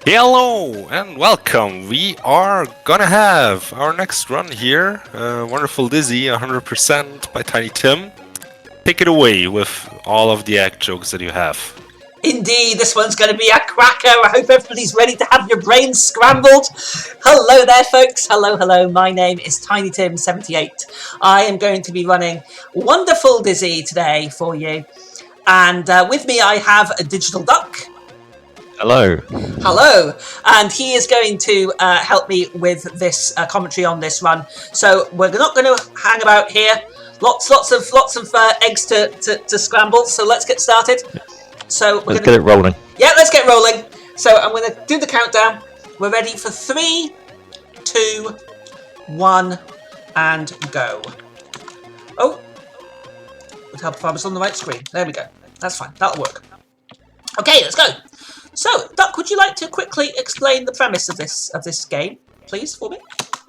Hello and welcome. We are gonna have our next run here. Wonderful Dizzy 100% by Tiny Tim. Take it away with all of the act jokes that you have. Indeed, this one's going to be a cracker. I hope everybody's ready to have your brains scrambled. Hello there, folks. Hello. My name is TinyTim78. I am going to be running Wonderful Dizzy today for you. And with me, I have a Digital Duck. Hello, and he is going to help me with this commentary on this run. So we're not going to hang about here. Lots of eggs to scramble. So let's get started. So let's get it rolling. Yeah, let's get rolling. So I'm going to do the countdown. We're ready for 3, 2, 1, and go. Oh, would help if I was on the right screen. There we go. That's fine. That'll work. Okay, let's go. So, Duck, would you like to quickly explain the premise of this game, please, for me?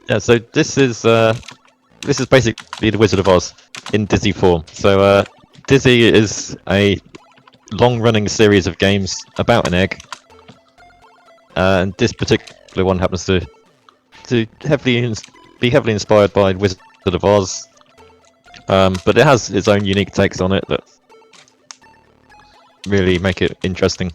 Yeah. So this is basically the Wizard of Oz in Dizzy form. So Dizzy is a long-running series of games about an egg, and this particular one happens to be heavily inspired by Wizard of Oz, but it has its own unique takes on it that really make it interesting.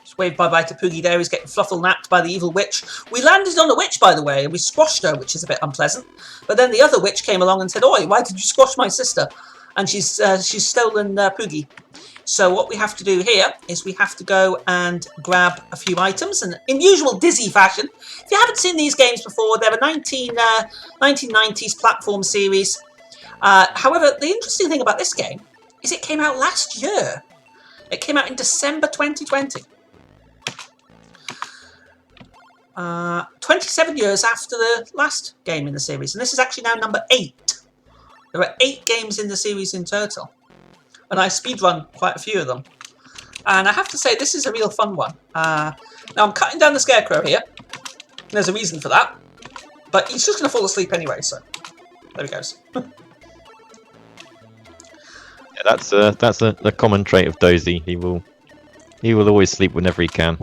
Just wave bye-bye to Poogie there. He's getting fluffle napped by the evil witch. We landed on a witch, by the way, and we squashed her, which is a bit unpleasant. But then the other witch came along and said, "Oi, why did you squash my sister?" And she's stolen Poogie. So what we have to do here is we have to go and grab a few items, and in usual Dizzy fashion, if you haven't seen these games before, they're a 1990s platform series. However, the interesting thing about this game is it came out last year. It came out in December 2020. 27 years after the last game in the series, and this is actually now number 8. There are 8 games in the series in total. And I speedrun quite a few of them. And I have to say, this is a real fun one. Now, I'm cutting down the scarecrow here. There's a reason for that. But he's just going to fall asleep anyway, so there he goes. Yeah, that's a common trait of Dozy. He will always sleep whenever he can,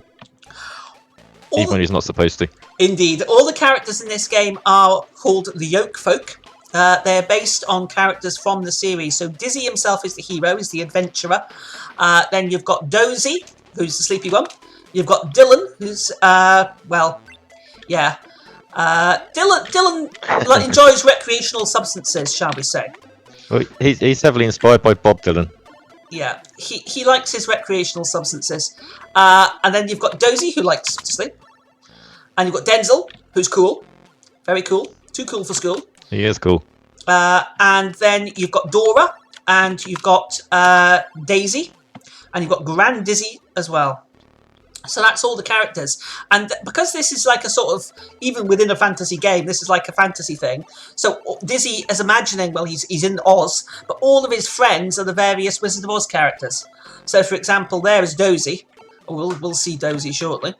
even when he's not supposed to. Indeed. All the characters in this game are called the Yoke Folk. They're based on characters from the series. So Dizzy himself is the hero, is the adventurer. Then you've got Dozy, who's the sleepy one. You've got Dylan, who's, Dylan enjoys recreational substances, shall we say. Well, he's heavily inspired by Bob Dylan. Yeah, he likes his recreational substances. And then you've got Dozy, who likes to sleep. And you've got Denzel, who's cool. Very cool. Too cool for school. He is cool. And then you've got Dora, and you've got Daisy, and you've got Grand Dizzy as well. So that's all the characters. And because this is like a sort of, even within a fantasy game, this is like a fantasy thing. So Dizzy is imagining, well, he's in Oz, but all of his friends are the various Wizard of Oz characters. So, for example, there is Dozy. We'll see Dozy shortly.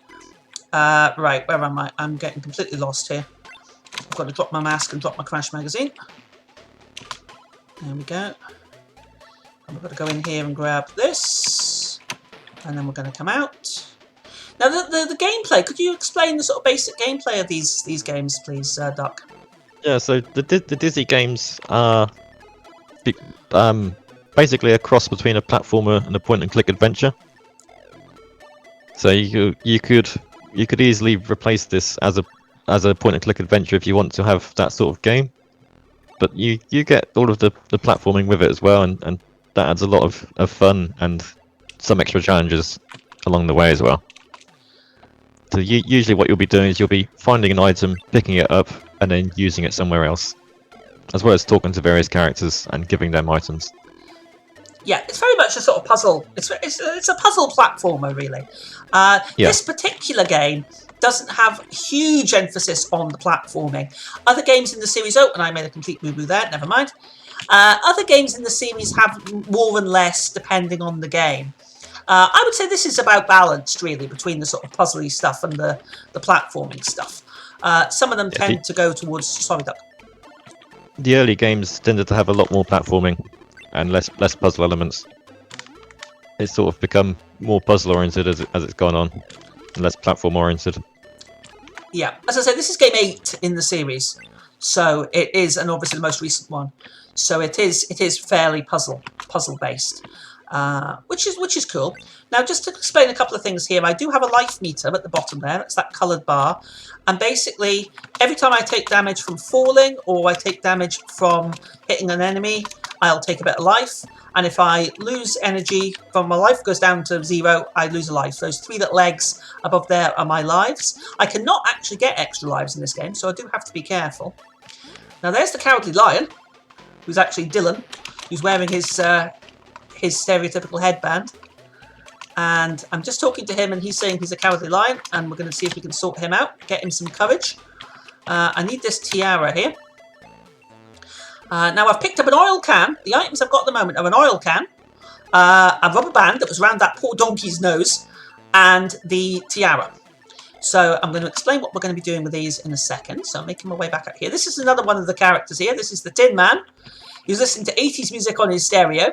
Right, where am I? I'm getting completely lost here. I've got to drop my mask and drop my Crash magazine. There we go. And we've got to go in here and grab this. And then we're going to come out. Now, the gameplay, could you explain the sort of basic gameplay of these games, please, Doc? Yeah, so the Dizzy games are basically a cross between a platformer and a point-and-click adventure. So you could easily replace this as a point-and-click adventure if you want to have that sort of game. But you get all of the platforming with it as well, and that adds a lot of fun and some extra challenges along the way as well. So usually what you'll be doing is you'll be finding an item, picking it up, and then using it somewhere else, as well as talking to various characters and giving them items. Yeah, it's very much a sort of puzzle. It's a puzzle platformer, really. This particular game doesn't have huge emphasis on the platforming. Other games in the series, and I made a complete boo-boo there, never mind. Other games in the series have more and less depending on the game. I would say this is about balanced, really, between the sort of puzzly stuff and the platforming stuff. Some of them tend to go towards... Sorry, Doug. The early games tended to have a lot more platforming and less puzzle elements. It's sort of become more puzzle-oriented as it's gone on. less platform oriented. Yeah, as I said, this is game 8 in the series, so it is, and obviously the most recent one. So it is fairly puzzle based, which is cool. Now, just to explain a couple of things here, I do have a life meter at the bottom there. It's that coloured bar, and basically every time I take damage from falling or I take damage from hitting an enemy, I'll take a bit of life. And if I lose energy from my life goes down to 0, I lose a life. Those 3 little eggs above there are my lives. I cannot actually get extra lives in this game, so I do have to be careful. Now there's the Cowardly Lion, who's actually Dylan, who's wearing his stereotypical headband. And I'm just talking to him, and he's saying he's a Cowardly Lion, and we're going to see if we can sort him out, get him some courage. I need this tiara here. Now I've picked up an oil can. The items I've got at the moment are an oil can, a rubber band that was around that poor donkey's nose, and the tiara. So I'm going to explain what we're going to be doing with these in a second. So I'm making my way back up here. This is another one of the characters here. This is the Tin Man. He's listening to 80s music on his stereo.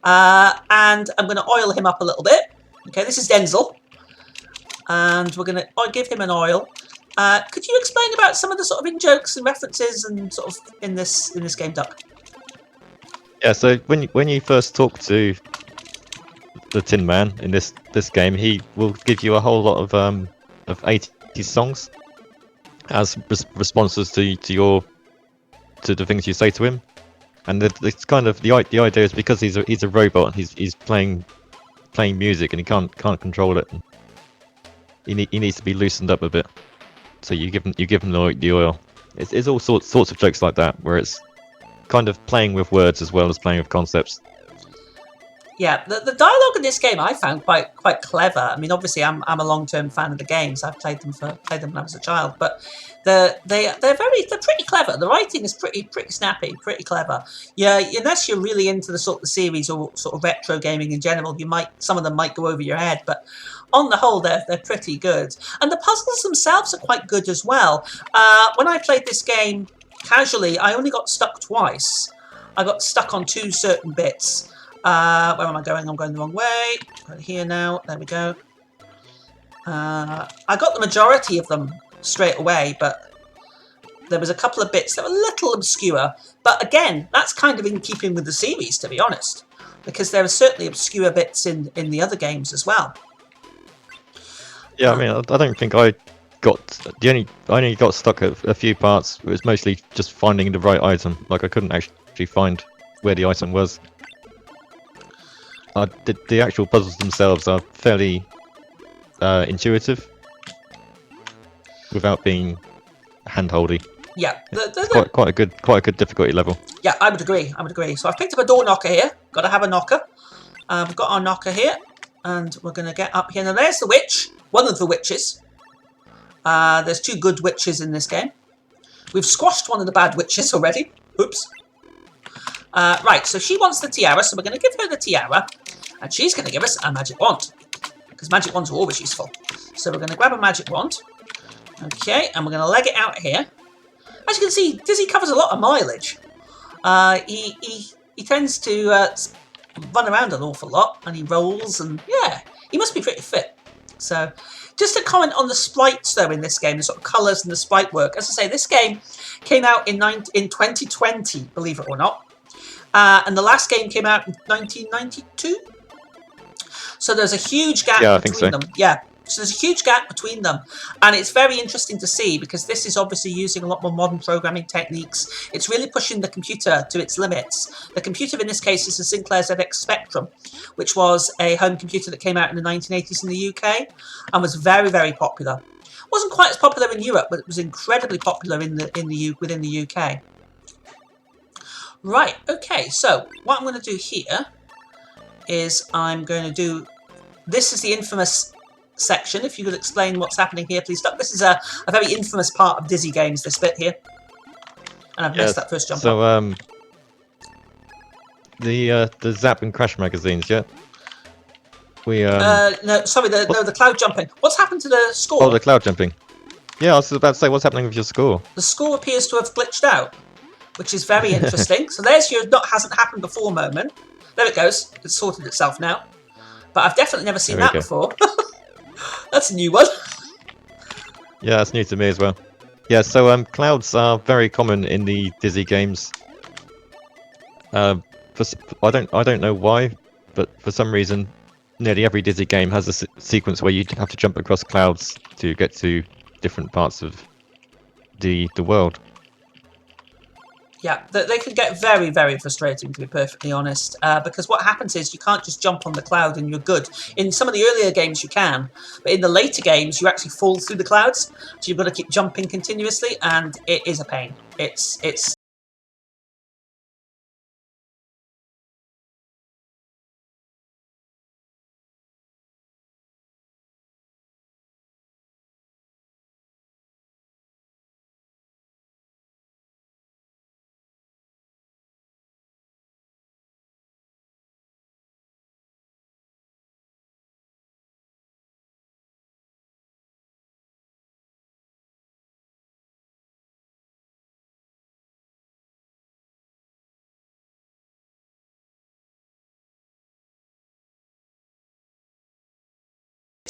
And I'm going to oil him up a little bit. Okay, this is Denzel. And we're going to give him an oil. Could you explain about some of the sort of in-jokes and references and sort of in this game, Duck? Yeah, so when you first talk to the Tin Man in this game, he will give you a whole lot of 80s songs as responses to the things you say to him, and it's kind of the idea is because he's a robot, he's playing music and he can't control it. He needs to be loosened up a bit. So you give him the oil. It's all sorts of jokes like that, where it's kind of playing with words as well as playing with concepts. Yeah, the dialogue in this game I found quite clever. I mean, obviously I'm a long-term fan of the games. I've played them when I was a child, but they're pretty clever. The writing is pretty snappy, pretty clever. Yeah, unless you're really into the sort of the series or sort of retro gaming in general, some of them might go over your head, but on the whole, they're pretty good. And the puzzles themselves are quite good as well. When I played this game casually, I only got stuck twice. I got stuck on 2 certain bits. Where am I going? I'm going the wrong way. Right here now. There we go. I got the majority of them straight away, but there was a couple of bits that were a little obscure. But again, that's kind of in keeping with the series, to be honest, because there are certainly obscure bits in the other games as well. Yeah, I mean, I don't think I only got stuck at a few parts. It was mostly just finding the right item. Like I couldn't actually find where the item was. The actual puzzles themselves are fairly intuitive, without being handholdy. Yeah, It's quite a good difficulty level. Yeah, I would agree. So I've picked up a door knocker here. Got to have a knocker. We've got our knocker here, and we're going to get up here. Now there's the witch, one of the witches. There's 2 good witches in this game. We've squashed one of the bad witches already. Oops. Right, so she wants the tiara, so we're going to give her the tiara, and she's going to give us a magic wand, because magic wands are always useful. So we're going to grab a magic wand, okay, and we're going to leg it out here. As you can see, Dizzy covers a lot of mileage. He tends to run around an awful lot, and he rolls, and yeah, he must be pretty fit. So, just to comment on the sprites though in this game, the sort of colours and the sprite work. As I say, this game came out in 2020, believe it or not. And the last game came out in 1992. So there's a huge gap between them. Yeah, so there's a huge gap between them. And it's very interesting to see, because this is obviously using a lot more modern programming techniques. It's really pushing the computer to its limits. The computer in this case is a Sinclair ZX Spectrum, which was a home computer that came out in the 1980s in the UK and was very, very popular. It wasn't quite as popular in Europe, but it was incredibly popular within the UK. Right, okay, so what I'm going to do here is I'm going to do... This is the infamous section. If you could explain what's happening here, please. This is a very infamous part of Dizzy games, this bit here. And I've missed that first jump. So, the Zap and Crash magazines, yeah? No, sorry, the cloud jumping. What's happened to the score? Oh, the cloud jumping. Yeah, I was about to say, what's happening with your score? The score appears to have glitched out, which is very interesting. So there's your hasn't happened before moment. There it goes. It's sorted itself now. But I've definitely never seen that before. That's a new one. Yeah, that's new to me as well. Yeah, so clouds are very common in the Dizzy games. I don't know why, but for some reason, nearly every Dizzy game has a sequence where you have to jump across clouds to get to different parts of the world. Yeah, they can get very, very frustrating, to be perfectly honest, because what happens is you can't just jump on the cloud and you're good. In some of the earlier games you can, but in the later games you actually fall through the clouds, so you've got to keep jumping continuously, and it is a pain. It's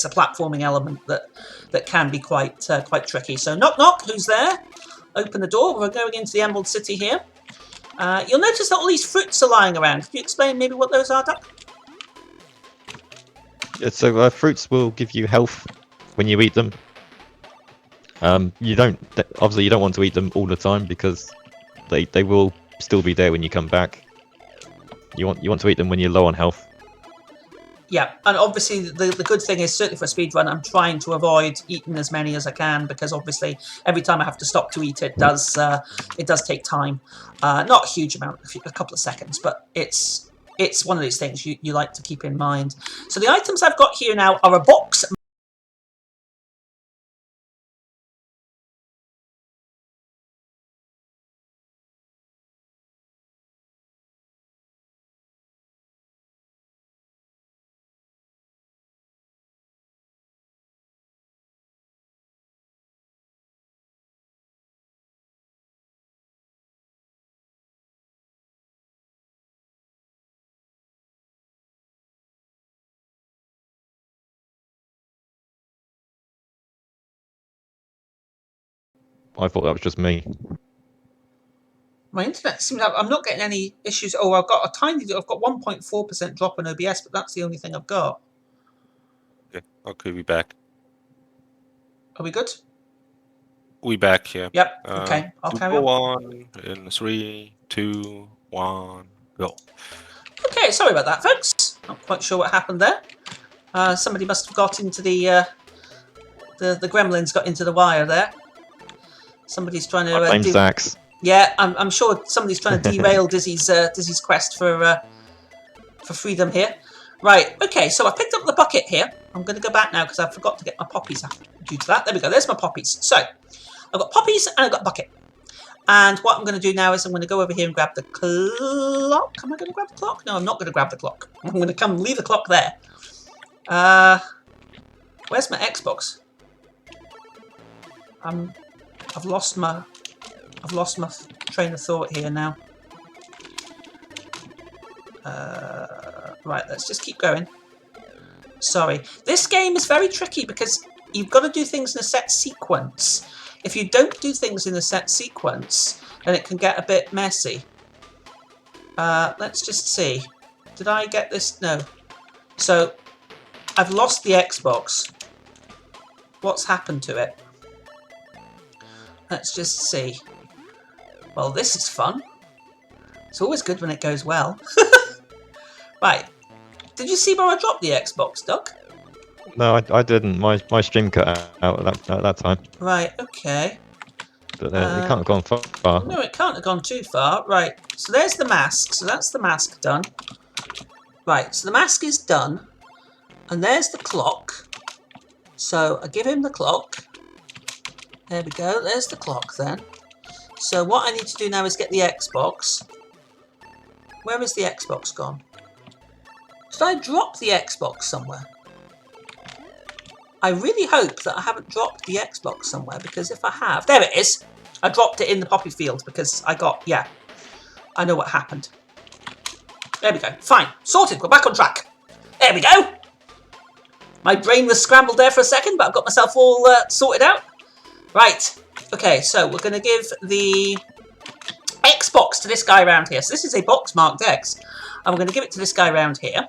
a platforming element that can be quite tricky. So knock knock, who's there? Open the door. We're going into the Emerald City here. You'll notice that all these fruits are lying around. Can you explain maybe what those are, Duck? Yeah, so fruits will give you health when you eat them. You don't obviously you don't want to eat them all the time because they will still be there when you come back. You want to eat them when you're low on health. Yeah, and obviously the good thing is, certainly for a speedrun, I'm trying to avoid eating as many as I can, because obviously every time I have to stop to eat it does take time. Not a huge amount, a couple of seconds, but it's one of these things you like to keep in mind. So the items I've got here now are a box. I thought that was just me. My internet seems I'm not getting any issues. Oh, I've got 1.4% drop in OBS, but that's the only thing I've got. Okay, we back. Are we good? We back, yeah. Yep. Okay, I'll carry go on. on in 3, 2, 1, go. Okay, sorry about that, folks. Not quite sure what happened there. Somebody must have got into the gremlins got into the wire there. Somebody's trying to. I blame Zax. Yeah, I'm sure somebody's trying to derail Dizzy's quest for freedom here. Right. Okay. So I picked up the bucket here. I'm going to go back now because I forgot to get my poppies due to that. There we go. There's my poppies. So I've got poppies and I've got a bucket. And what I'm going to do now is I'm going to go over here and grab the clock. Am I going to grab the clock? No, I'm not going to grab the clock. I'm going to come leave the clock there. Where's my Xbox? I've lost my train of thought here now. Right, let's just keep going. Sorry. This game is very tricky because you've got to do things in a set sequence. If you don't do things in a set sequence, then it can get a bit messy. Let's just see. Did I get this? No. So, I've lost the Xbox. What's happened to it? Let's just see. Well, this is fun. It's always good when it goes well. Right. Did you see where I dropped the Xbox, Doug? No, I didn't. My stream cut out at that time. Right, okay. But it can't have gone far. No, it can't have gone too far. Right, so there's the mask. So that's the mask done. Right, so the mask is done. And there's the clock. So I give him the clock. There we go. There's the clock then. So what I need to do now is get the Xbox. Where is the Xbox gone? Did I drop the Xbox somewhere? I really hope that I haven't dropped the Xbox somewhere, because if I have... There it is! I dropped it in the poppy field because I got... Yeah. I know what happened. There we go. Fine. Sorted. We're back on track. There we go! My brain was scrambled there for a second, but I've got myself all sorted out. Right. Okay, so we're going to give the Xbox to this guy around here. So this is a box marked X. And we're going to give it to this guy around here.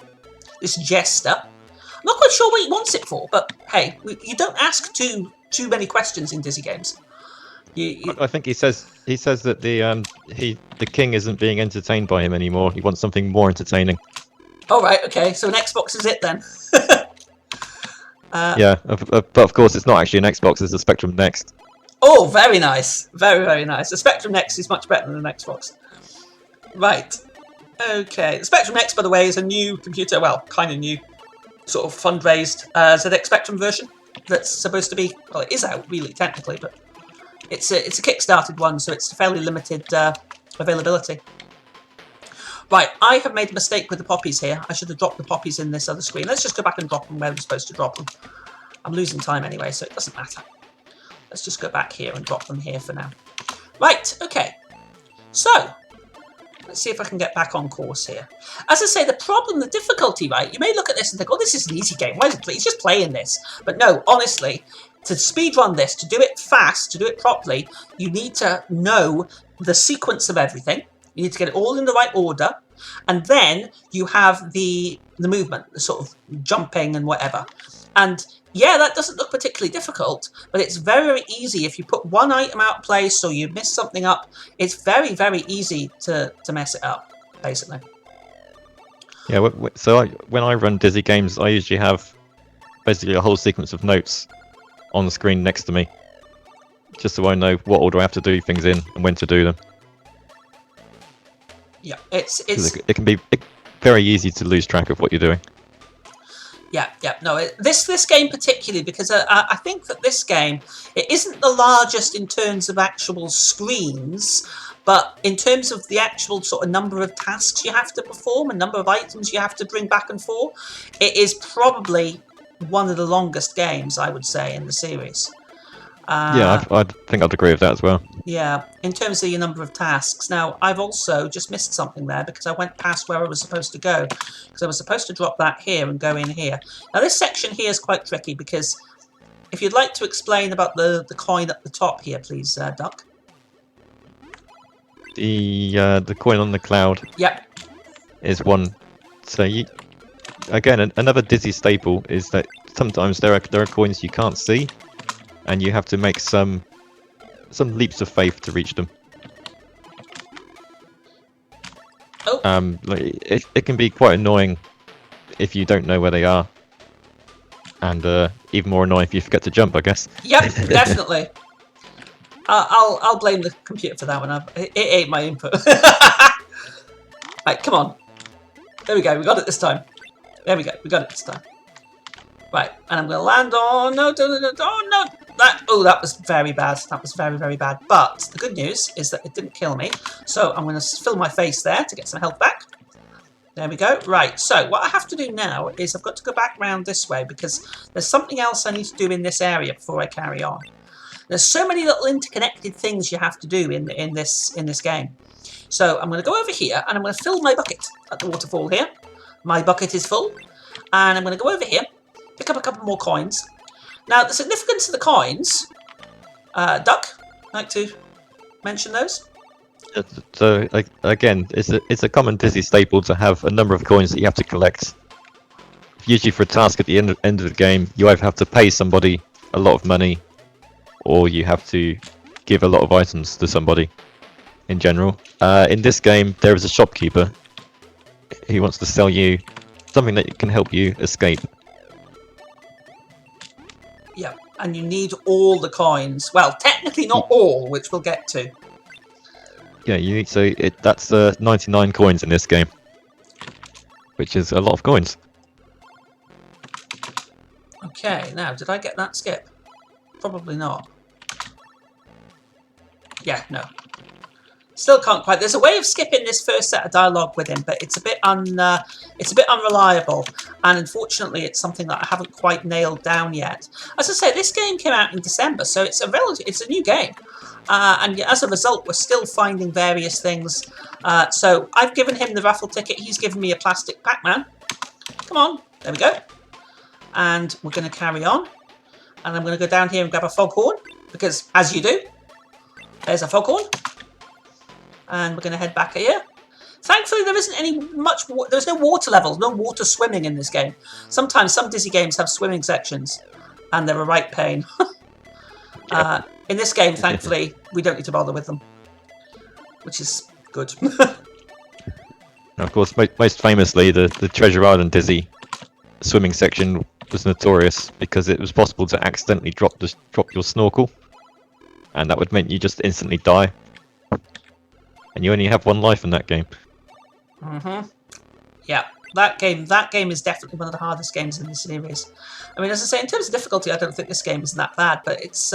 This jester. I'm not quite sure what he wants it for, but hey, you don't ask too many questions in Dizzy games. I think he says that the king isn't being entertained by him anymore. He wants something more entertaining. All right, okay. So an Xbox is it then? Yeah, but of course it's not actually an Xbox. It's a Spectrum Next. Oh, very nice. Very, very nice. The Spectrum Next is much better than an Xbox. Right. Okay. The Spectrum Next, by the way, is a new computer. Well, kind of new. Sort of fundraised ZX Spectrum version that's supposed to be... Well, it is out, really, technically, but it's a Kickstarted one, so it's fairly limited availability. Right, I have made a mistake with the poppies here. I should have dropped the poppies in this other screen. Let's just go back and drop them where we're supposed to drop them. I'm losing time anyway, so it doesn't matter. Let's just go back here and drop them here for now. Right, okay. So, let's see if I can get back on course here. As I say, the difficulty, right? You may look at this and think, oh, this is an easy game. Why is it? He's just playing this. But no, honestly, to speedrun this, to do it fast, to do it properly, you need to know the sequence of everything. You need to get it all in the right order. And then you have the movement, the sort of jumping and whatever. And yeah, that doesn't look particularly difficult, but it's very, very easy. If you put one item out of place or you miss something up, it's very, very easy to mess it up, basically. Yeah, so when I run Dizzy games, I usually have basically a whole sequence of notes on the screen next to me, just so I know what order I have to do things in and when to do them. Yeah, it can be very easy to lose track of what you're doing. Yeah. No, this game particularly, because I think that this game, it isn't the largest in terms of actual screens, but in terms of the actual sort of number of tasks you have to perform and number of items you have to bring back and forth, it is probably one of the longest games, I would say, in the series. Yeah, I think I'd agree with that as well. Yeah, in terms of your number of tasks. Now, I've also just missed something there because I went past where I was supposed to go. Because I was supposed to drop that here and go in here. Now, this section here is quite tricky because if you'd like to explain about the coin at the top here, please, Duck. The coin on the cloud. Yep. Is one. So again, another Dizzy staple is that sometimes there are coins you can't see, and you have to make some leaps of faith to reach them. Oh. It can be quite annoying if you don't know where they are, and even more annoying if you forget to jump, I guess. Yep, definitely. I'll blame the computer for that one. It ate my input. Right, come on. There we go. We got it this time. There we go. We got it this time. Right, and I'm going to land on... No, that was very bad. That was very, very bad. But the good news is that it didn't kill me. So I'm going to fill my face there to get some health back. There we go. Right, so what I have to do now is I've got to go back round this way because there's something else I need to do in this area before I carry on. There's so many little interconnected things you have to do in this game. So I'm going to go over here and I'm going to fill my bucket at the waterfall here. My bucket is full. And I'm going to go over here, pick up a couple more coins. Now, the significance of the coins... Duck, like to mention those? So, again, it's a common Dizzy staple to have a number of coins that you have to collect. Usually for a task at the end of the game, you either have to pay somebody a lot of money, or you have to give a lot of items to somebody in general. In this game, there is a shopkeeper who wants to sell you something that can help you escape. Yeah, and you need all the coins. Well, technically not all, which we'll get to. Yeah, you need that's 99 coins in this game, which is a lot of coins. Okay, now, did I get that skip? Probably not. Yeah, no. Still can't quite. There's a way of skipping this first set of dialogue with him, but it's a bit unreliable, and unfortunately, it's something that I haven't quite nailed down yet. As I say, this game came out in December, so it's a new game, and as a result, we're still finding various things. So I've given him the raffle ticket. He's given me a plastic Pac-Man. Come on, there we go. And we're going to carry on. And I'm going to go down here and grab a foghorn, because as you do, there's a foghorn. And we're going to head back here. Thankfully, there isn't there's no water levels, no water swimming in this game. Sometimes some Dizzy games have swimming sections, and they're a right pain. In this game, thankfully, we don't need to bother with them, which is good. Of course, most famously, the Treasure Island Dizzy swimming section was notorious because it was possible to accidentally drop your snorkel, and that would mean you just instantly die, and you only have one life in that game. Yeah, that game is definitely one of the hardest games in the series. I mean, as I say, in terms of difficulty, I don't think this game is that bad, but it's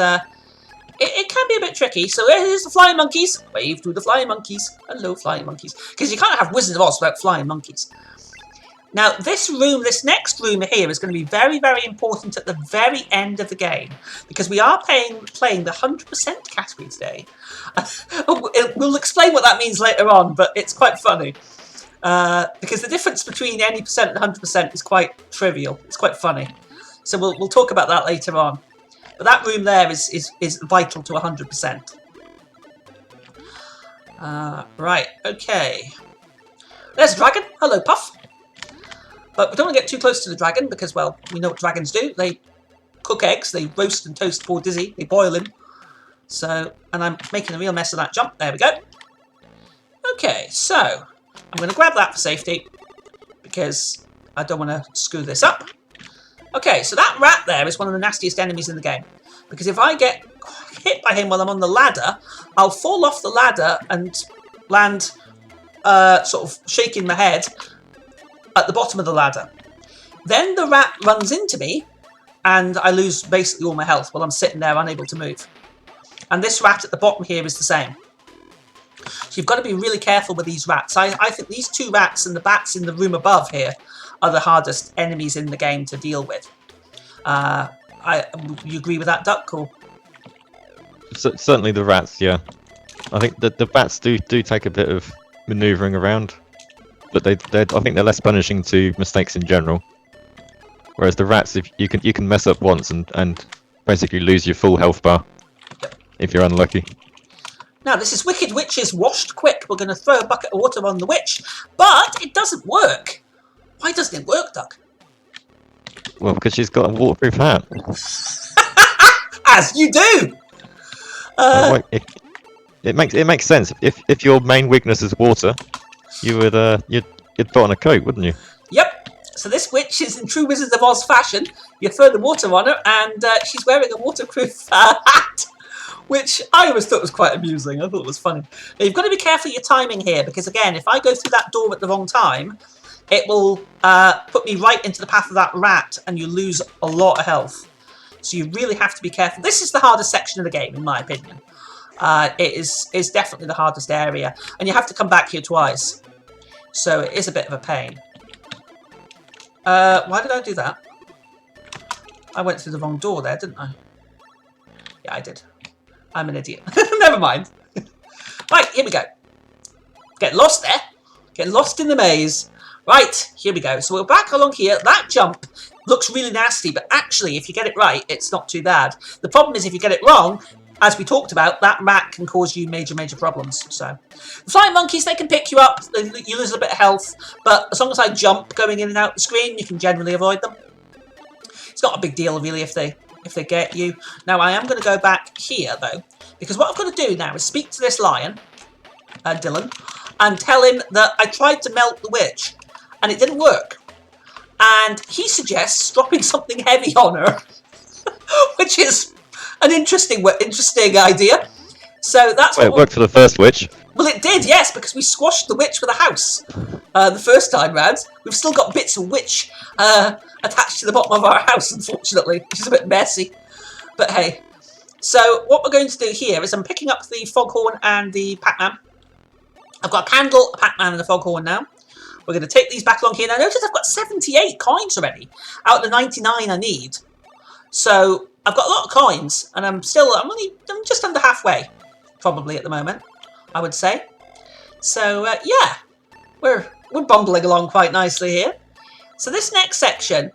it can be a bit tricky. So here's the flying monkeys. Wave to the flying monkeys. Hello, flying monkeys. Because you can't have Wizard of Oz without flying monkeys. Now, this next room here is going to be very, very important at the very end of the game, because we are playing the 100% category today. We'll explain what that means later on, but it's quite funny. Because the difference between any percent and 100% is quite trivial. It's quite funny. So we'll talk about that later on. But that room there is vital to 100%. Right, okay. There's a dragon. Hello, Puff. But we don't want to get too close to the dragon because, well, we know what dragons do. They cook eggs, they roast and toast poor Dizzy, they boil him. So, and I'm making a real mess of that jump. There we go. Okay, so I'm going to grab that for safety because I don't want to screw this up. Okay, so that rat there is one of the nastiest enemies in the game. Because if I get hit by him while I'm on the ladder, I'll fall off the ladder and land sort of shaking my head at the bottom of the ladder. Then the rat runs into me and I lose basically all my health while I'm sitting there unable to move. And this rat at the bottom here is the same. So you've got to be really careful with these rats. I think these two rats and the bats in the room above here are the hardest enemies in the game to deal with. You agree with that, Duck? Cool. Certainly the rats, yeah. I think that the bats do take a bit of manoeuvring around, but I think they're less punishing to mistakes in general. Whereas the rats, if you can mess up once and basically lose your full health bar if you're unlucky. Now, this is Wicked Witch's Washed Quick. We're going to throw a bucket of water on the witch, but it doesn't work. Why doesn't it work, Duck? Well, because she's got a waterproof hat. As you do! It makes sense. If your main weakness is water, you'd put on a coat, wouldn't you? Yep. So this witch is in true Wizards of Oz fashion. You throw the water on her, and she's wearing a waterproof hat, which I always thought was quite amusing. I thought it was funny. Now, you've got to be careful of your timing here, because again, if I go through that door at the wrong time, it will put me right into the path of that rat, and you lose a lot of health. So you really have to be careful. This is the hardest section of the game, in my opinion. It is definitely the hardest area, and you have to come back here twice. So it is a bit of a pain. Why did I do that? I went through the wrong door there, didn't I? Yeah, I did. I'm an idiot. Never mind. Right, here we go. Get lost there. Get lost in the maze. Right, here we go. So we're back along here. That jump looks really nasty, but actually, if you get it right, it's not too bad. The problem is if you get it wrong, as we talked about, that rat can cause you major, major problems. So, the flying monkeys, they can pick you up. You lose a bit of health, but as long as I jump going in and out the screen, you can generally avoid them. It's not a big deal, really, if they get you. Now, I am going to go back here, though, because what I've got to do now is speak to this lion, Dylan, and tell him that I tried to melt the witch, and it didn't work. And he suggests dropping something heavy on her, which is an interesting idea. So that's well, it worked for the first witch. Well, it did, yes, because we squashed the witch with a house the first time round. We've still got bits of witch attached to the bottom of our house, unfortunately, which is a bit messy. But hey. So what we're going to do here is I'm picking up the foghorn and the Pac-Man. I've got a candle, a Pac-Man, and a foghorn now. We're going to take these back along here. Now, notice I've got 78 coins already out of the 99 I need. So I've got a lot of coins, and I'm just under halfway, probably at the moment, I would say. So yeah, we're bumbling along quite nicely here. So this next section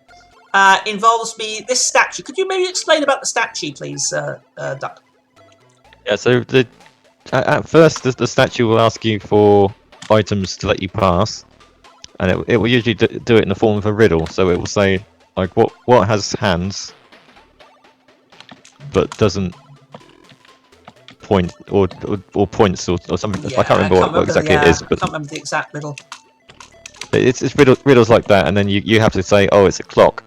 involves me this statue. Could you maybe explain about the statue, please, Duck? Yeah, so at first the statue will ask you for items to let you pass, and it will usually do it in the form of a riddle. So it will say like what has hands but doesn't point or points or something. Yeah, I can't remember what exactly it is, I but can't remember the exact riddle. it's riddles like that, and then you have to say, oh, it's a clock,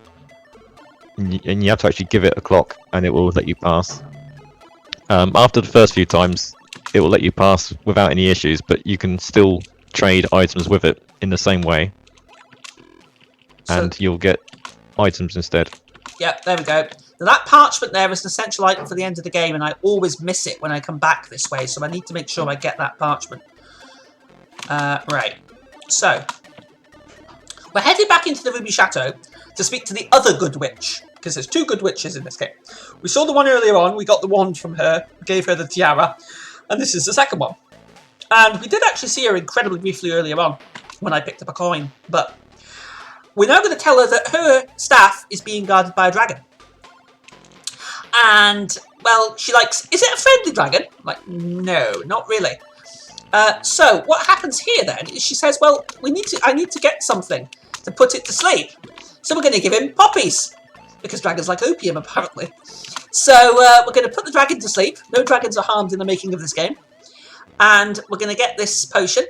and you have to actually give it a clock, and it will let you pass. After the first few times, it will let you pass without any issues, but you can still trade items with it in the same way, and you'll get items instead. Yeah, there we go. Now, that parchment there is an essential item for the end of the game, and I always miss it when I come back this way, so I need to make sure I get that parchment. Right, so we're headed back into the Ruby Chateau to speak to the other good witch, because there's two good witches in this game. We saw the one earlier on, we got the wand from her, gave her the tiara, and this is the second one. And we did actually see her incredibly briefly earlier on when I picked up a coin, but we're now going to tell her that her staff is being guarded by a dragon. And, well, she likes, is it a friendly dragon? I'm like, no, not really. So what happens here then is she says, well, I need to get something to put it to sleep. So we're going to give him poppies, because dragons like opium, apparently. So we're going to put the dragon to sleep. No dragons are harmed in the making of this game. And we're going to get this potion.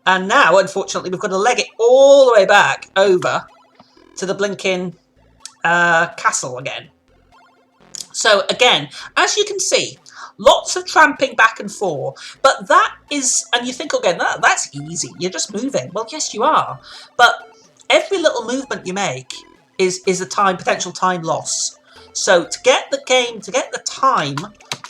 And now, unfortunately, we've got to leg it all the way back over to the blinking castle again. So again, as you can see, lots of tramping back and forth. But that is, and you think again, that's easy. You're just moving. Well, yes, you are. But every little movement you make is a potential time loss. So to get the time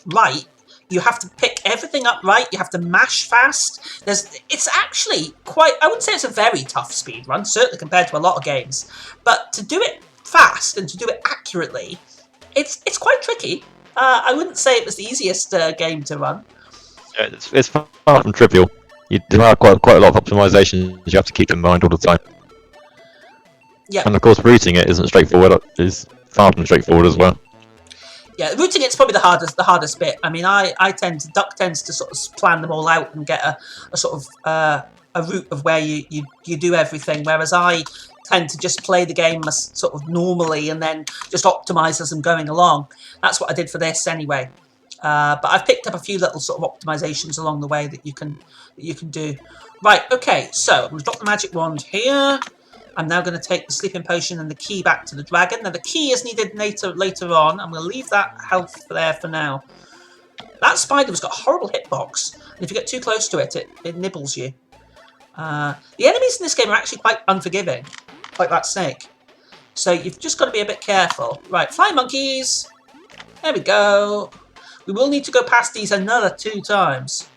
right, you have to pick everything up right. You have to mash fast. It's actually quite, I wouldn't say it's a very tough speed run, certainly compared to a lot of games. But to do it fast and to do it accurately, it's quite tricky. I wouldn't say it was the easiest game to run. Yeah, it's far from trivial. There are quite a lot of optimizations you have to keep in mind all the time. Yeah. And of course, routing it isn't straightforward. Is far from straightforward as well. Yeah, routing it's probably the hardest bit. I mean, Duck tends to sort of plan them all out and get a sort of a route of where you do everything, whereas I tend to just play the game sort of normally and then just optimize as I'm going along. That's what I did for this anyway. But I've picked up a few little sort of optimizations along the way that you can do. Right, okay, so I'm going to drop the magic wand here. I'm now going to take the sleeping potion and the key back to the dragon. Now the key is needed later on. I'm going to leave that health there for now. That spider's got a horrible hitbox, and if you get too close to it, it nibbles you. The enemies in this game are actually quite unforgiving, like that snake. So you've just got to be a bit careful. Right, fly monkeys. There we go. We will need to go past these another 2 times.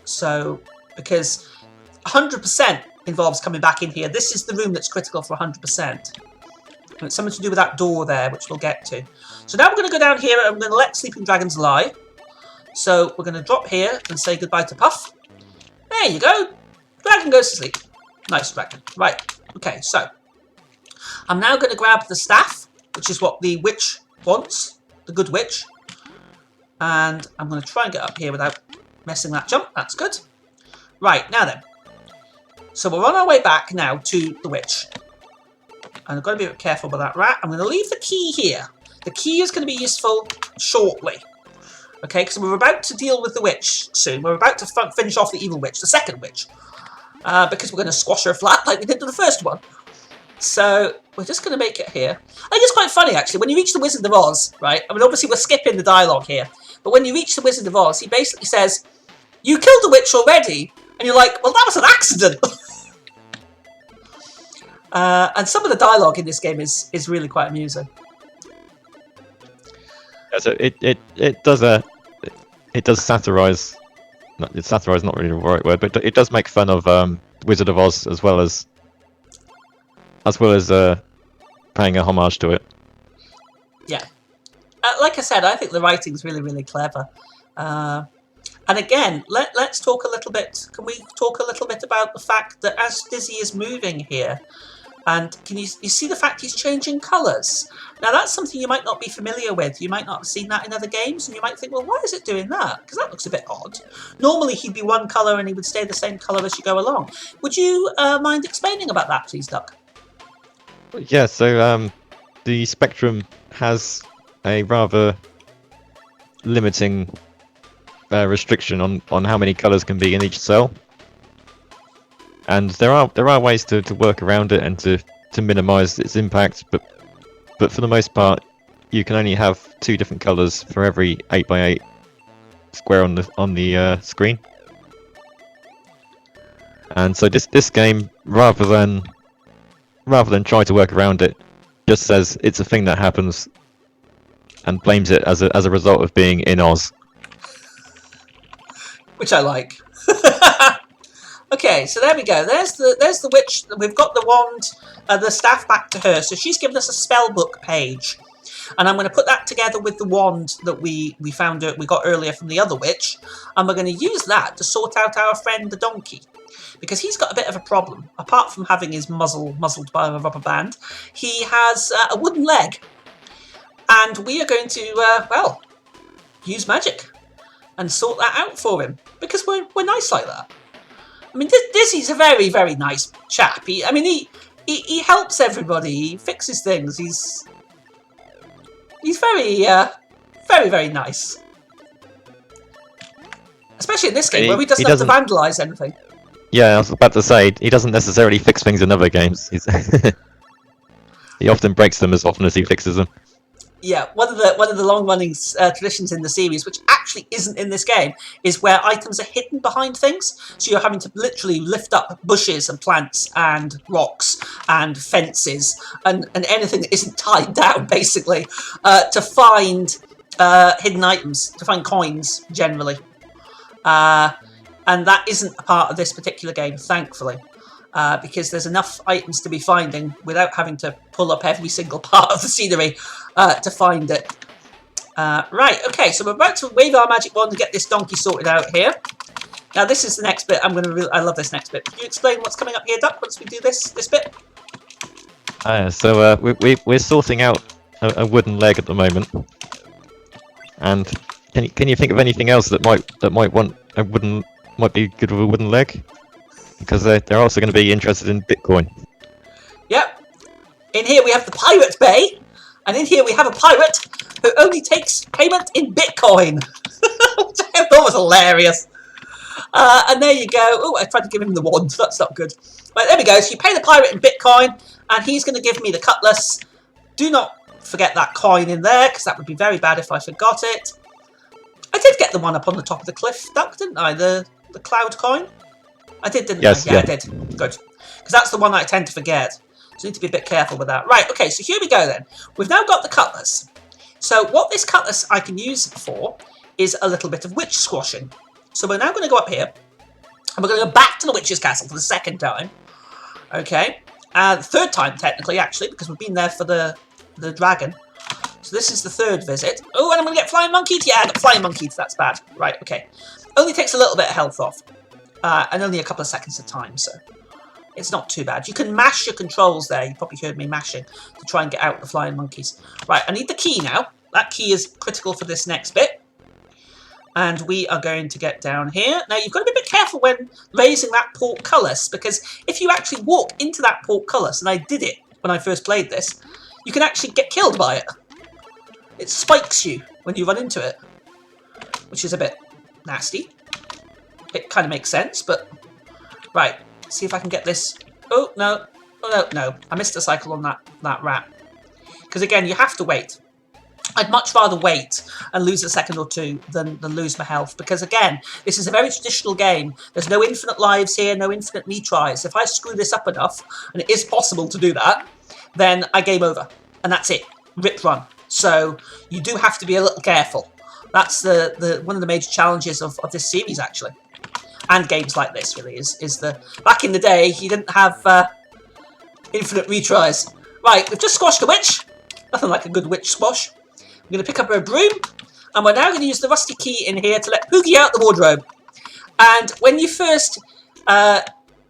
So, because 100% involves coming back in here. This is the room that's critical for 100%. And it's something to do with that door there, which we'll get to. So now we're going to go down here and we're going to let sleeping dragons lie. So we're going to drop here and say goodbye to Puff. There you go. Dragon goes to sleep. Nice dragon. Right. Okay, so I'm now going to grab the staff, which is what the witch wants, the good witch. And I'm going to try and get up here without messing that jump. That's good. Right, now then. So we're on our way back now to the witch. And I've got to be a bit careful with that rat. I'm going to leave the key here. The key is going to be useful shortly. Okay, because we're about to deal with the witch soon. We're about to finish off the evil witch, the second witch. Because we're going to squash her flat like we did to the first one. So we're just going to make it here. I think it's quite funny, actually. When you reach the Wizard of Oz, right? I mean, obviously we're skipping the dialogue here. But when you reach the Wizard of Oz, he basically says, "You killed the witch already." And you're like, well, that was an accident. And some of the dialogue in this game is really quite amusing. Yeah, so it does satirize. Satirize not really the right word, but it does make fun of Wizard of Oz as well as paying a homage to it. Yeah, like I said, I think the writing's really, really clever. And again, let's talk a little bit. Can we talk a little bit about the fact that as Dizzy is moving here, And can you see the fact he's changing colours? Now that's something you might not be familiar with. You might not have seen that in other games, and you might think, well, why is it doing that? Because that looks a bit odd. Normally he'd be one colour and he would stay the same colour as you go along. Would you mind explaining about that, please, Duck? Yeah, so the Spectrum has a rather limiting restriction on how many colours can be in each cell. And there are ways to work around it and to minimise its impact, but for the most part, you can only have 2 different colours for every 8x8 square on the screen. And so this game, rather than try to work around it, just says it's a thing that happens and blames it as a result of being in Oz. Which I like. Okay, so there we go. There's the witch. We've got the wand, the staff back to her. So she's given us a spell book page, and I'm going to put that together with the wand that we got earlier from the other witch, and we're going to use that to sort out our friend the donkey, because he's got a bit of a problem. Apart from having his muzzled by a rubber band, he has a wooden leg, and we are going to well, use magic and sort that out for him, because we're nice like that. I mean, Dizzy's a very, very nice chap. He he helps everybody. He fixes things. He's very, very, very nice. Especially in this game, where he doesn't have to vandalise anything. Yeah, I was about to say, he doesn't necessarily fix things in other games. He often breaks them as often as he fixes them. Yeah, one of the long-running traditions in the series, which actually isn't in this game, is where items are hidden behind things. So you're having to literally lift up bushes and plants and rocks and fences and anything that isn't tied down, basically, to find hidden items, to find coins, generally. And that isn't a part of this particular game, thankfully. Because there's enough items to be finding without having to pull up every single part of the scenery to find it. Right, okay, so we're about to wave our magic wand to get this donkey sorted out here. Now this is the next bit. I love this next bit. Can you explain what's coming up here, Duck, once we do this bit? So we're sorting out a wooden leg at the moment. And can you think of anything else that might be good with a wooden leg? Because they're also going to be interested in Bitcoin. Yep. In here we have the Pirate Bay, and in here we have a pirate who only takes payment in Bitcoin. Which I thought was hilarious. And there you go. Oh, I tried to give him the wand. That's not good. Right, there we go. So you pay the pirate in Bitcoin, and he's going to give me the cutlass. Do not forget that coin in there, because that would be very bad if I forgot it. I did get the one up on the top of the cliff, Duck, didn't I? The cloud coin? I did, didn't I? Yeah, I did. Good. Because that's the one that I tend to forget. So I need to be a bit careful with that. Right, okay, so here we go then. We've now got the cutlass. So what this cutlass I can use for is a little bit of witch squashing. So we're now going to go up here. And we're going to go back to the witch's castle for the second time. Okay. The third time, technically, actually, because we've been there for the dragon. So this is the third visit. Oh, and I'm going to get flying monkeyed? Yeah, I got flying monkeyed. That's bad. Right, okay. Only takes a little bit of health off. And only a couple of seconds of time, so it's not too bad. You can mash your controls there. You probably heard me mashing to try and get out the flying monkeys. Right, I need the key now. That key is critical for this next bit. And we are going to get down here. Now, you've got to be a bit careful when raising that portcullis, because if you actually walk into that portcullis, and I did it when I first played this, you can actually get killed by it. It spikes you when you run into it, which is a bit nasty. It kind of makes sense, but... Right, see if I can get this... Oh, no. Oh, no. I missed a cycle on that rat. Because, again, you have to wait. I'd much rather wait and lose a second or two than lose my health. Because, again, this is a very traditional game. There's no infinite lives here, no infinite retries. If I screw this up enough, and it is possible to do that, then I game over. And that's it. Rip run. So, you do have to be a little careful. That's one of the major challenges of this series, actually. And games like this, really, is the... Back in the day, you didn't have infinite retries. Right, we've just squashed a witch. Nothing like a good witch squash. We're going to pick up her broom. And we're now going to use the rusty key in here to let Poogie out the wardrobe. And when you first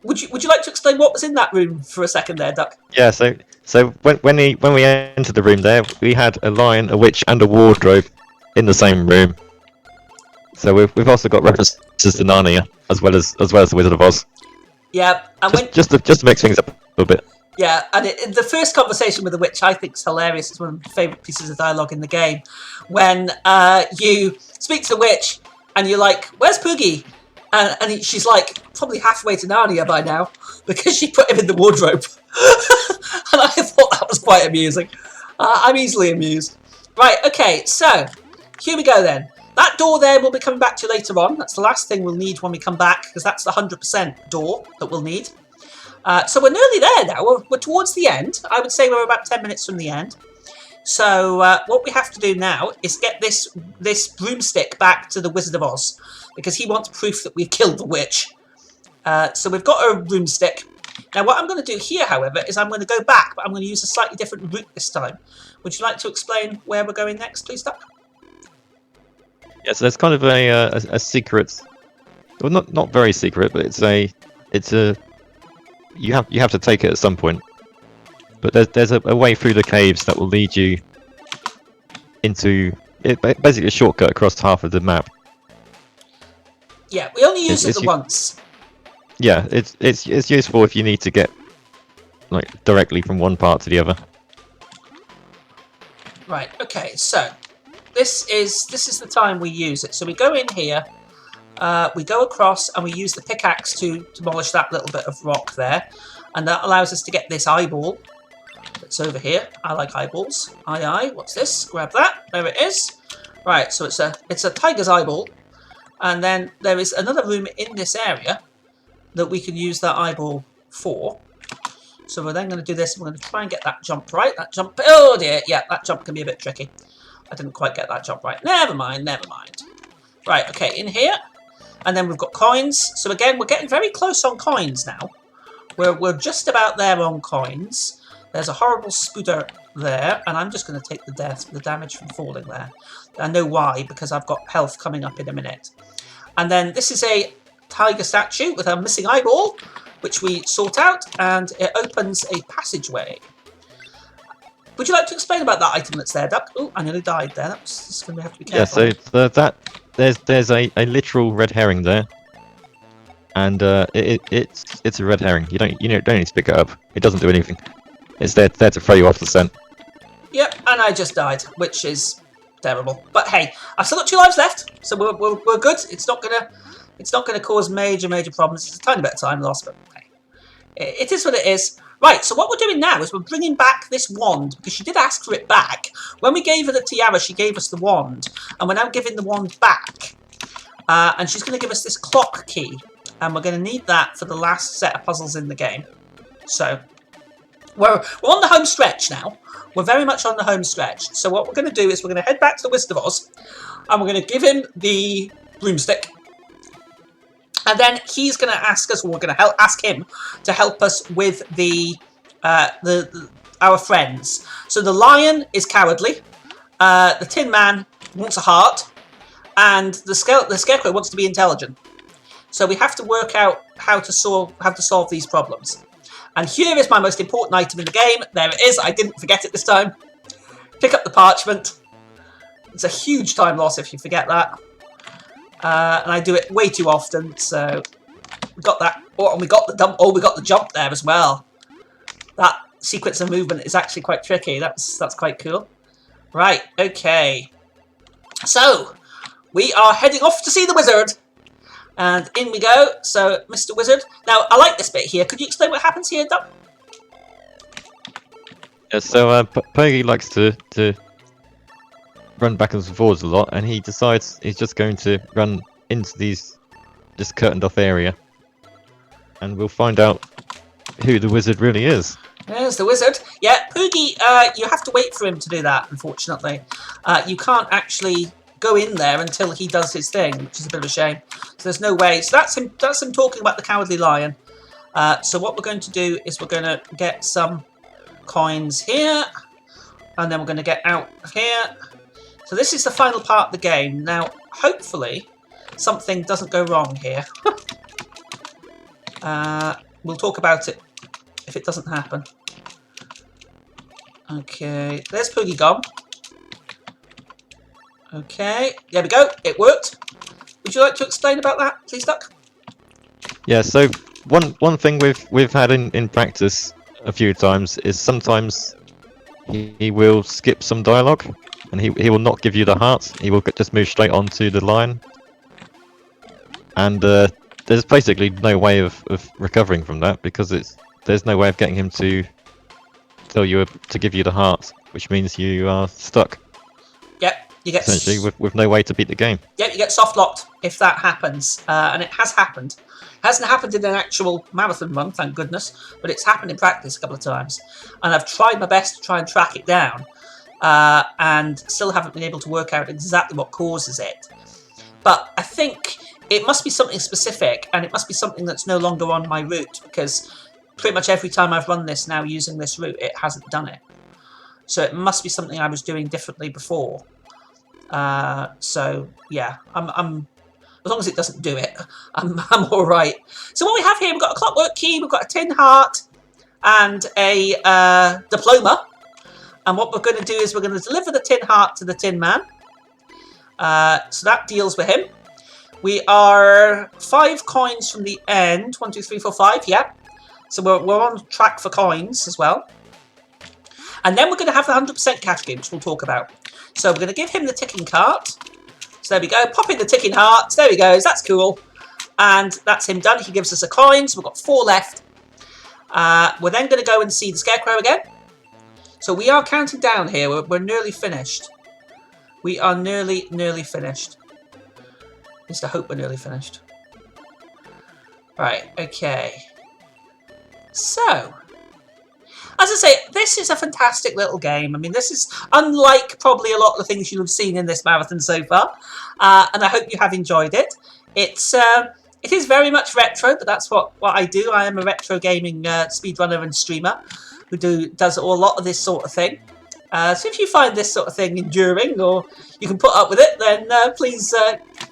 would you like to explain what was in that room for a second there, Duck? Yeah. So when we entered the room there, we had a lion, a witch, and a wardrobe in the same room. So we've also got references to Narnia as well as the Wizard of Oz. Yeah, and just to mix things up a little bit. Yeah, and the first conversation with the witch I think is hilarious. It's one of my favourite pieces of dialogue in the game. When you speak to the witch and you're like, "Where's Poogie?" And she's like, probably halfway to Narnia by now because she put him in the wardrobe. And I thought that was quite amusing. I'm easily amused. Right, okay, so here we go then. That door there we'll be coming back to later on. That's the last thing we'll need when we come back because that's the 100% door that we'll need. So we're nearly there now. We're towards the end. I would say we're about 10 minutes from the end. So what we have to do now is get this broomstick back to the Wizard of Oz because he wants proof that we've killed the witch. So we've got a broomstick. Now what I'm going to do here, however, is I'm going to go back, but I'm going to use a slightly different route this time. Would you like to explain where we're going next, please, Duck? Yeah, so there's kind of a secret, well, not very secret, but it's a you have to take it at some point. But there's a way through the caves that will lead you into basically a shortcut across half of the map. Yeah, we only use it once. Yeah, it's useful if you need to get like directly from one part to the other. Right. Okay. So this is the time we use it. So we go in here, we go across, and we use the pickaxe to demolish that little bit of rock there, and that allows us to get this eyeball. It's over here. I like eyeballs. Aye. What's this? Grab that. There it is. Right. So it's a tiger's eyeball, and then there is another room in this area that we can use that eyeball for. So we're then going to do this. We're going to try and get that jump right. That jump. Oh dear. Yeah, that jump can be a bit tricky. I didn't quite get that jump right. Never mind. Right. Okay. In here, and then we've got coins. So again, we're getting very close on coins now. We're just about there on coins. There's a horrible spooder there, and I'm just going to take the damage from falling there. I know why, because I've got health coming up in a minute. And then this is a tiger statue with a missing eyeball, which we sort out, and it opens a passageway. Would you like to explain about that item that's there, Duck? Oh, I nearly died there. That's going to have to be careful. Yeah, so there's a literal red herring there, and it's a red herring. You don't need to pick it up. It doesn't do anything. It's there to throw you off the scent. Yep, and I just died, which is terrible. But hey, I've still got 2 lives left, so we're good. It's not gonna cause major problems. It's a tiny bit of time lost, but hey, it is what it is. Right, so what we're doing now is we're bringing back this wand, because she did ask for it back. When we gave her the tiara, she gave us the wand, and we're now giving the wand back. And she's going to give us this clock key, and we're going to need that for the last set of puzzles in the game. So we're on the home stretch now. We're very much on the home stretch. So what we're going to do is we're going to head back to the Wizard of Oz, and we're going to give him the broomstick. And then he's going to ask us, or we're going to ask him to help us with our friends. So the lion is cowardly, the Tin Man wants a heart, and the Scarecrow wants to be intelligent. So we have to work out how to solve these problems. And here is my most important item in the game. There it is. I didn't forget it this time. Pick up the parchment. It's a huge time loss if you forget that. And I do it way too often, so we got that. Oh, and we got the jump there as well. That sequence of movement is actually quite tricky. That's quite cool. Right, okay. So we are heading off to see the wizard. And in we go. So, Mr. Wizard. Now, I like this bit here. Could you explain what happens here, Doc? Yeah, so Puggy likes to run back and forwards a lot, and he decides he's just going to run into this curtained off area, and we'll find out who the wizard really is. There's the wizard. Yeah, Poogie, you have to wait for him to do that, unfortunately. You can't actually go in there until he does his thing, which is a bit of a shame. So there's no way. So that's him talking about the cowardly lion. So what we're going to do is we're going to get some coins here, and then we're going to get out of here. So this is the final part of the game. Now, hopefully, something doesn't go wrong here. we'll talk about it if it doesn't happen. Okay, there's Poogie gone. Okay, there we go. It worked. Would you like to explain about that, please, Duck? Yeah. So one thing we've had in practice a few times is sometimes he will skip some dialogue, and he will not give you the heart. He will just move straight onto the line, and there's basically no way of recovering from that because there's no way of getting him to tell you to give you the heart, which means you are stuck. Yep, you get essentially with no way to beat the game. Yep, you get soft locked if that happens, and it has happened. It hasn't happened in an actual marathon run, thank goodness, but it's happened in practice a couple of times, and I've tried my best to try and track it down, and still haven't been able to work out exactly what causes it. But I think it must be something specific, and it must be something that's no longer on my route, because pretty much every time I've run this now using this route, it hasn't done it. So it must be something I was doing differently before. So yeah, I'm as long as it doesn't do it, I'm all right. So what we have here, we've got a clockwork key, we've got a tin heart, and a diploma. And what we're going to do is we're going to deliver the tin heart to the Tin Man. So that deals with him. We are 5 coins from the end. 1, 2, 3, 4, 5. Yeah. So we're on track for coins as well. And then we're going to have the 100% category, which we'll talk about. So we're going to give him the ticking cart. So there we go. Pop in the ticking heart. There he goes. That's cool. And that's him done. He gives us a coin. So we've got 4 left. We're then going to go and see the Scarecrow again. So we are counting down here. We're nearly finished. We are nearly finished. At least I hope we're nearly finished. Right. Okay. So, as I say, this is a fantastic little game. I mean, this is unlike probably a lot of the things you'll have seen in this marathon so far, and I hope you have enjoyed it. It is very much retro, but that's what I do. I am a retro gaming speedrunner and streamer who does a lot of this sort of thing. So if you find this sort of thing enduring, or you can put up with it, then please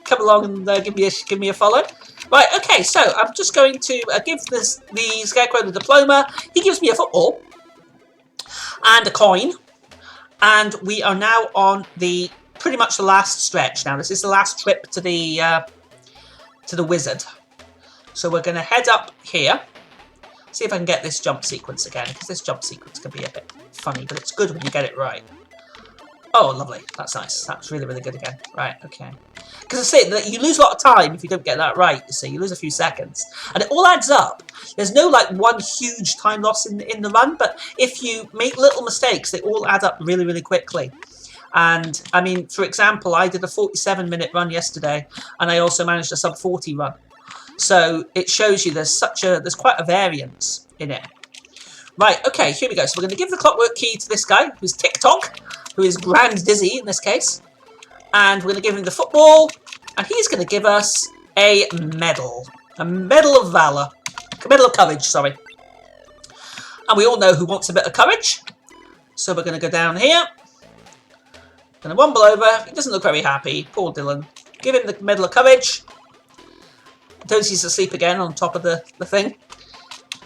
come along and give me a follow. Right, okay, so I'm just going to give the Scarecrow the diploma. He gives me a football and a coin, and we are now on pretty much the last stretch. Now, this is the last trip to the wizard. So we're going to head up here. See if I can get this jump sequence again, because this jump sequence can be a bit funny, but it's good when you get it right. Oh, lovely. That's nice. That's really, really good again. Right, okay. Because I say that you lose a lot of time if you don't get that right, you see. You lose a few seconds. And it all adds up. There's no, like, one huge time loss in the run, but if you make little mistakes, they all add up really, really quickly. And, I mean, for example, I did a 47-minute run yesterday, and I also managed a sub-40 run. So it shows you there's quite a variance in it. Right, okay, here we go. So we're going to give the clockwork key to this guy, who's TikTok, who is Grand Dizzy in this case. And we're going to give him the football, and he's going to give us a medal. A medal of valor. A medal of courage, sorry. And we all know who wants a bit of courage. So we're going to go down here. Going to wumble over. He doesn't look very happy. Poor Dylan. Give him the medal of courage. Dosey's asleep again on top of the thing.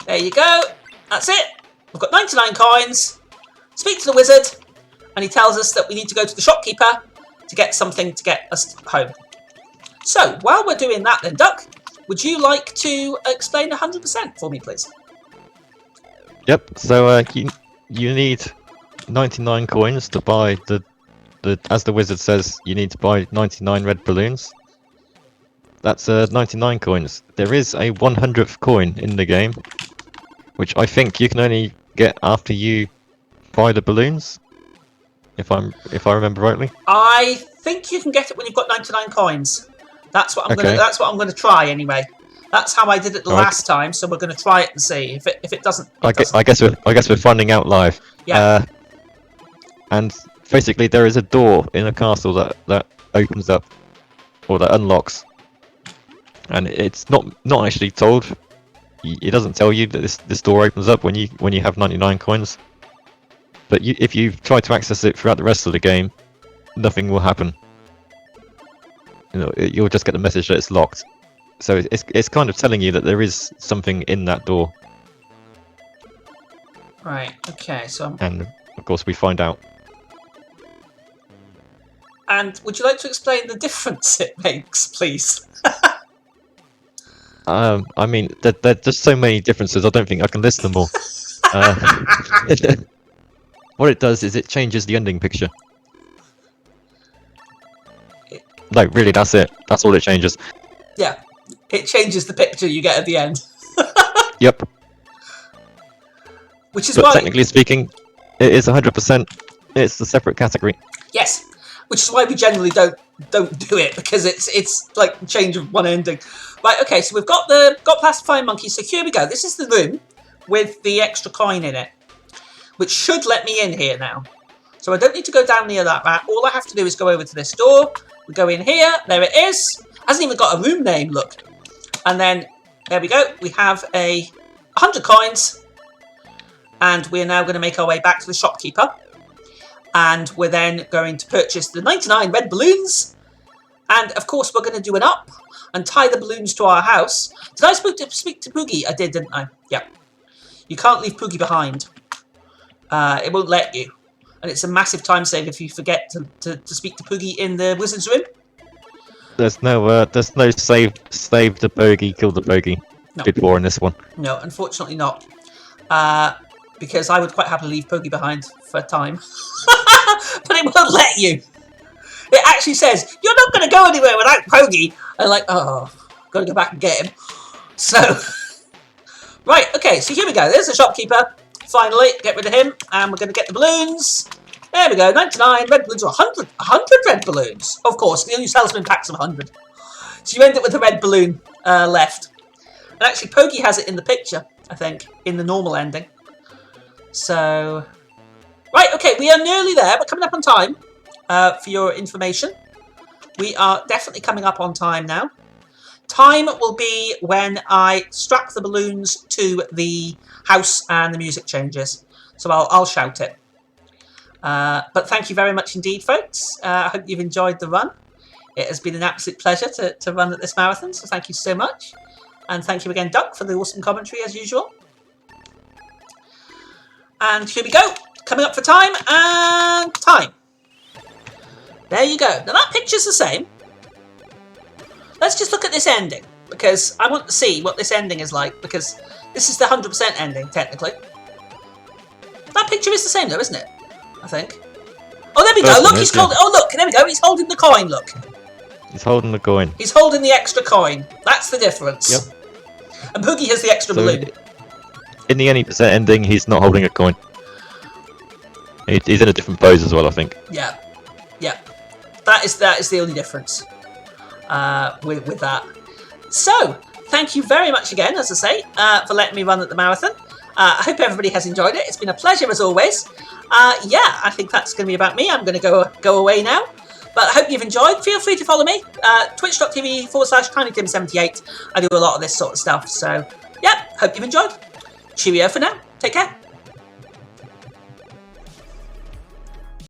There you go. That's it. We've got 99 coins. Speak to the wizard, and he tells us that we need to go to the shopkeeper to get something to get us home. So, while we're doing that then, Duck, would you like to explain 100% for me, please? Yep. So you need 99 coins to buy the as the wizard says, you need to buy 99 red balloons. That's 99 coins. There is a 100th coin in the game, which I think you can only get after you buy the balloons. If I remember rightly. I think you can get it when you've got 99 coins. That's what I'm gonna try anyway. That's how I did it the last time, so we're gonna try it and see. If it doesn't, I guess we're finding out live. Yeah. And basically there is a door in a castle that opens up, or that unlocks. And it's not actually told. It doesn't tell you that this door opens up when you have 99 coins. But if you try to access it throughout the rest of the game, nothing will happen. You'll just get the message that it's locked. So it's kind of telling you that there is something in that door, Right. Okay. So, and of course we find out. and would you like to explain the difference it makes, please? I mean, there's just so many differences. I don't think I can list them all. What it does is it changes the ending picture. No, really, that's it. That's all it changes. Yeah. It changes the picture you get at the end, Yep. which is But why. technically speaking, it is 100%. It's a separate category. Yes. Which is why we generally don't do it, because it's like change of one ending. Right. Okay. So we've got past flying monkey. So here we go. This is the room with the extra coin in it, which should let me in here now. So I don't need to go down near that rat. All I have to do is go over to this door. We go in here. There it is. Hasn't even got a room name, look. And then, there we go. We have 100 coins. And we're now going to make our way back to the shopkeeper. And we're then going to purchase the 99 red balloons. And, of course, we're going to do an up and tie the balloons to our house. Did I speak to Poogie? I did, didn't I? Yeah. You can't leave Poogie behind. It won't let you. And it's a massive time save if you forget to speak to Poogie in the wizard's room. There's no save the bogey, kill the bogey. No. Before in this one. No, unfortunately not. Because I would quite happily leave Poogie behind for time. But it won't let you. It actually says, you're not going to go anywhere without Poogie. And like, oh, got to go back and get him. So, right, okay, so here we go. There's the shopkeeper. Finally, get rid of him. And we're going to get the balloons. There we go, 99 red balloons, or 100 red balloons. Of course, the only salesman packs of 100. So you end up with a red balloon left. And actually, Pokey has it in the picture, I think, in the normal ending. So, right, okay, we are nearly there. We're coming up on time for your information. We are definitely coming up on time now. Time will be when I strap the balloons to the house and the music changes. So I'll shout it. But thank you very much indeed, folks. I hope you've enjoyed the run. It has been an absolute pleasure to run at this marathon, so thank you so much. And thank you again, Duck, for the awesome commentary, as usual. And here we go. Coming up for time, and time. There you go. Now that picture's the same. Let's just look at this ending, because I want to see what this ending is like, because this is the 100% ending, technically. That picture is the same, though, isn't it? I think. Oh, there we go. Look, he's holding. Oh, look, there we go. He's holding the coin. Look. He's holding the coin. He's holding the extra coin. That's the difference. Yep. And Poogie has the extra balloon. In the any percent ending, he's not holding a coin. He's in a different pose as well, I think. Yeah. Yeah. That is the only difference with that. So, thank you very much again, as I say, for letting me run at the marathon. I hope everybody has enjoyed it. It's been a pleasure as always. Yeah, I think that's going to be about me. I'm going to go away now. But I hope you've enjoyed. Feel free to follow me. Twitch.tv/TinyTim78. I do a lot of this sort of stuff. So, yeah, hope you've enjoyed. Cheerio for now. Take care.